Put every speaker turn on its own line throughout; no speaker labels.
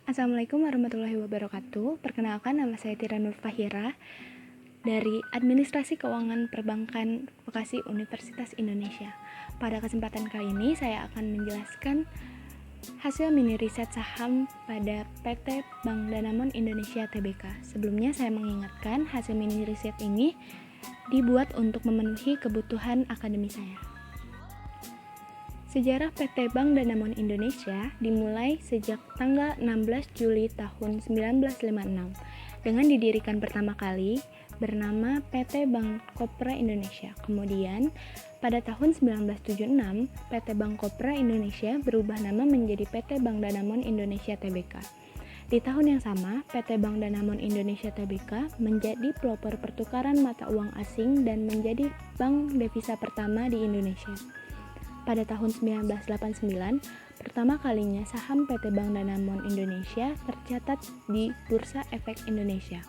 Assalamualaikum warahmatullahi wabarakatuh. Perkenalkan, nama saya Tira Nur Fahira dari Administrasi Keuangan Perbankan Vokasi Universitas Indonesia. Pada kesempatan kali ini saya akan menjelaskan hasil mini riset saham pada PT Bank Danamon Indonesia Tbk. Sebelumnya saya mengingatkan hasil mini riset ini dibuat untuk memenuhi kebutuhan akademi saya. Sejarah PT Bank Danamon Indonesia dimulai sejak tanggal 16 Juli tahun 1956 dengan didirikan pertama kali bernama PT Bank Kopra Indonesia. Kemudian pada tahun 1976 PT Bank Kopra Indonesia berubah nama menjadi PT Bank Danamon Indonesia Tbk. Di tahun yang sama, PT Bank Danamon Indonesia Tbk menjadi pelopor pertukaran mata uang asing dan menjadi bank devisa pertama di Indonesia. Pada tahun 1989, pertama kalinya saham PT Bank Danamon Indonesia tercatat di Bursa Efek Indonesia.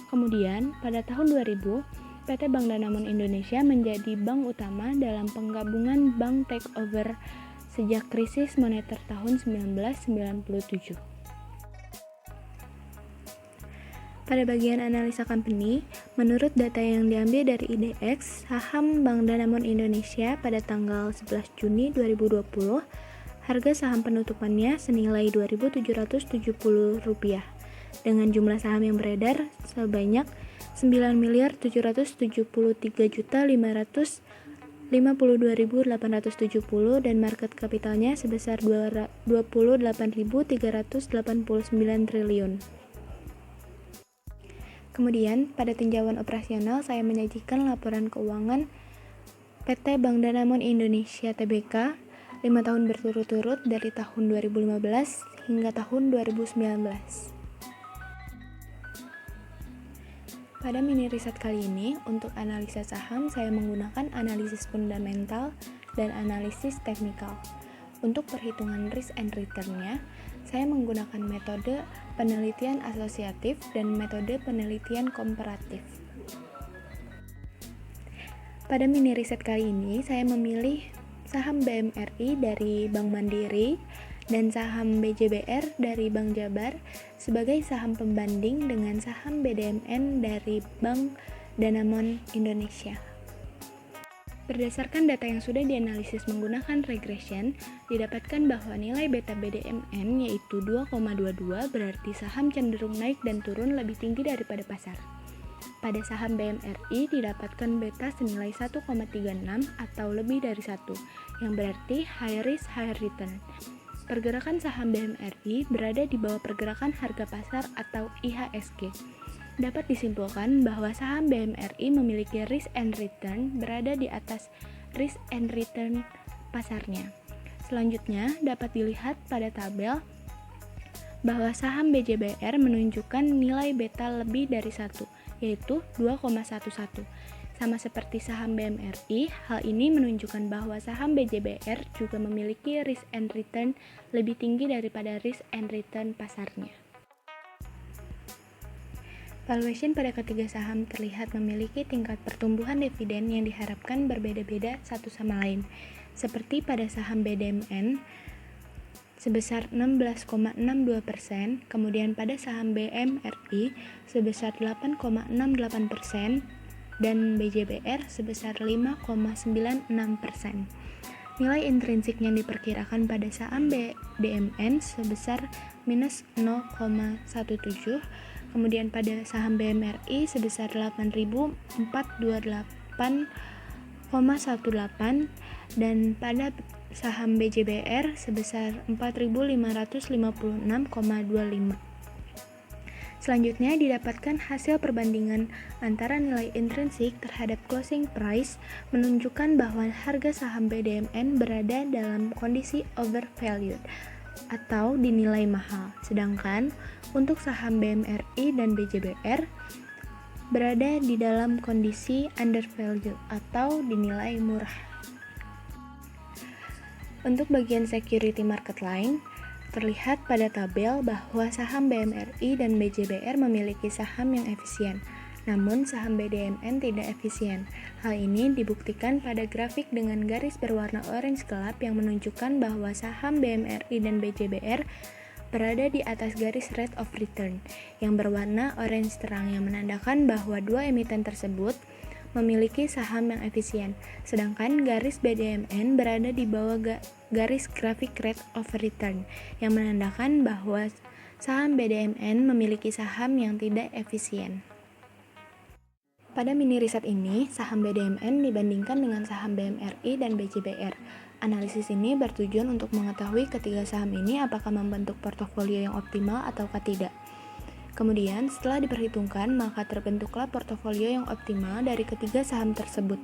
Kemudian, pada tahun 2000, PT Bank Danamon Indonesia menjadi bank utama dalam penggabungan bank takeover sejak krisis moneter tahun 1997. Pada bagian analisa company, menurut data yang diambil dari IDX, saham Bank Danamon Indonesia pada tanggal 11 Juni 2020, harga saham penutupannya senilai Rp2.770 dengan jumlah saham yang beredar sebanyak 9.773.552.870 dan market kapitalnya sebesar 28.389 triliun. Kemudian, pada tinjauan operasional, saya menyajikan laporan keuangan PT Bank Danamon Indonesia Tbk 5 tahun berturut-turut dari tahun 2015 hingga tahun 2019. Pada mini riset kali ini, untuk analisa saham, saya menggunakan analisis fundamental dan analisis teknikal. Untuk perhitungan risk and return-nya, saya menggunakan metode penelitian asosiatif dan metode penelitian komparatif. Pada mini riset kali ini, saya memilih saham BMRI dari Bank Mandiri dan saham BJBR dari Bank Jabar sebagai saham pembanding dengan saham BDMN dari Bank Danamon Indonesia. Berdasarkan data yang sudah dianalisis menggunakan regression, didapatkan bahwa nilai beta BDMN yaitu 2,22 berarti saham cenderung naik dan turun lebih tinggi daripada pasar. Pada saham BMRI didapatkan beta senilai 1,36 atau lebih dari 1, yang berarti high risk high return. Pergerakan saham BMRI berada di bawah pergerakan harga pasar atau IHSG. Dapat disimpulkan bahwa saham BMRI memiliki risk and return berada di atas risk and return pasarnya. Selanjutnya dapat dilihat pada tabel bahwa saham BJBR menunjukkan nilai beta lebih dari 1, yaitu 2,11. Sama seperti saham BMRI, hal ini menunjukkan bahwa saham BJBR juga memiliki risk and return lebih tinggi daripada risk and return pasarnya. Valuation pada ketiga saham terlihat memiliki tingkat pertumbuhan dividen yang diharapkan berbeda-beda satu sama lain, seperti pada saham BDMN sebesar 16,62%, kemudian pada saham BMRI sebesar 8,68%, dan BJBR sebesar 5,96%. Nilai intrinsik yang diperkirakan pada saham BDMN sebesar minus 0,17%, kemudian pada saham BMRI sebesar 8.428,18 dan pada saham BJBR sebesar 4.556,25. Selanjutnya didapatkan hasil perbandingan antara nilai intrinsik terhadap closing price menunjukkan bahwa harga saham BDMN berada dalam kondisi overvalued atau dinilai mahal, sedangkan untuk saham BMRI dan BJBR berada di dalam kondisi undervalued atau dinilai murah. Untuk bagian security market line, terlihat pada tabel bahwa saham BMRI dan BJBR memiliki saham yang efisien, namun saham BDMN tidak efisien. Hal ini dibuktikan pada grafik dengan garis berwarna orange gelap yang menunjukkan bahwa saham BMRI dan BJBR berada di atas garis rate of return yang berwarna orange terang yang menandakan bahwa dua emiten tersebut memiliki saham yang efisien, sedangkan garis BDMN berada di bawah garis grafik rate of return yang menandakan bahwa saham BDMN memiliki saham yang tidak efisien. Pada mini riset ini, saham BDMN dibandingkan dengan saham BMRI dan BJBR. Analisis ini bertujuan untuk mengetahui ketiga saham ini apakah membentuk portofolio yang optimal ataukah tidak. Kemudian, setelah diperhitungkan, maka terbentuklah portofolio yang optimal dari ketiga saham tersebut.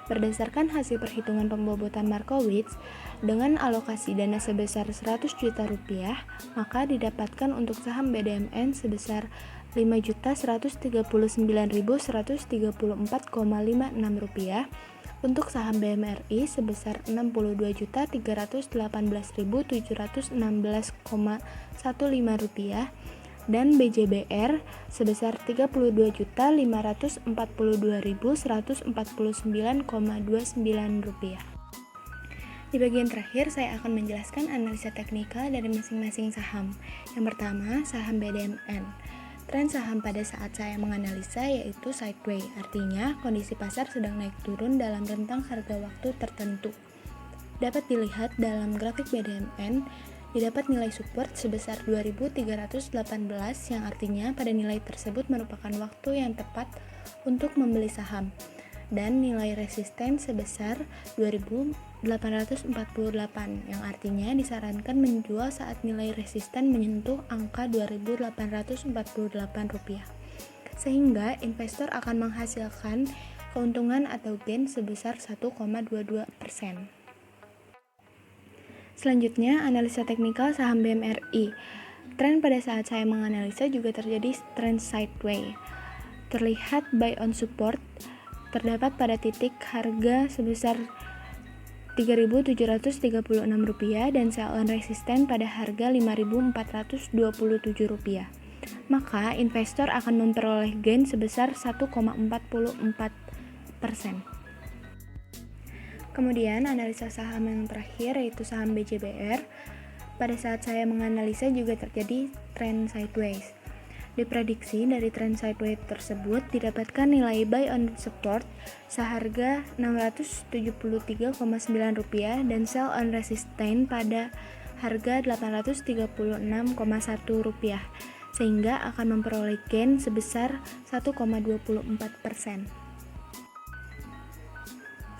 Berdasarkan hasil perhitungan pembobotan Markowitz, dengan alokasi dana sebesar 100 juta rupiah, maka didapatkan untuk saham BDMN sebesar 5.139.134,56 rupiah, untuk saham BMRI sebesar 62.318.716,15 rupiah, dan BJBR sebesar 32.542.149,29 rupiah. Di bagian terakhir, saya akan menjelaskan analisa teknikal dari masing-masing saham. Yang pertama, saham BDMN. Tren saham pada saat saya menganalisa yaitu sideways, artinya kondisi pasar sedang naik turun dalam rentang harga waktu tertentu. Dapat dilihat dalam grafik BDMN, didapat nilai support sebesar 2.318 yang artinya pada nilai tersebut merupakan waktu yang tepat untuk membeli saham, dan nilai resisten sebesar 2.848 yang artinya disarankan menjual saat nilai resisten menyentuh angka 2.848 rupiah, sehingga investor akan menghasilkan keuntungan atau gain sebesar 1,22%. Selanjutnya, analisa teknikal saham BMRI. Tren pada saat saya menganalisa juga terjadi tren sideways. Terlihat buy on support terdapat pada titik harga sebesar Rp3.736 dan sell on resisten pada harga Rp5.427. Maka investor akan memperoleh gain sebesar 1,44%. Kemudian analisa saham yang terakhir yaitu saham BJBR. Pada saat saya menganalisa juga terjadi tren sideways. Diprediksi dari tren sideways tersebut didapatkan nilai buy on support seharga Rp673,9 dan sell on resistance pada harga Rp836,1 sehingga akan memperoleh gain sebesar 1,24%.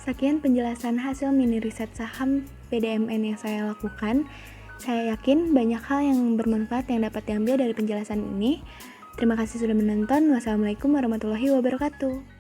Sekian penjelasan hasil mini riset saham BDMN yang saya lakukan. Saya yakin banyak hal yang bermanfaat yang dapat diambil dari penjelasan ini. Terima kasih sudah menonton. Wassalamualaikum warahmatullahi wabarakatuh.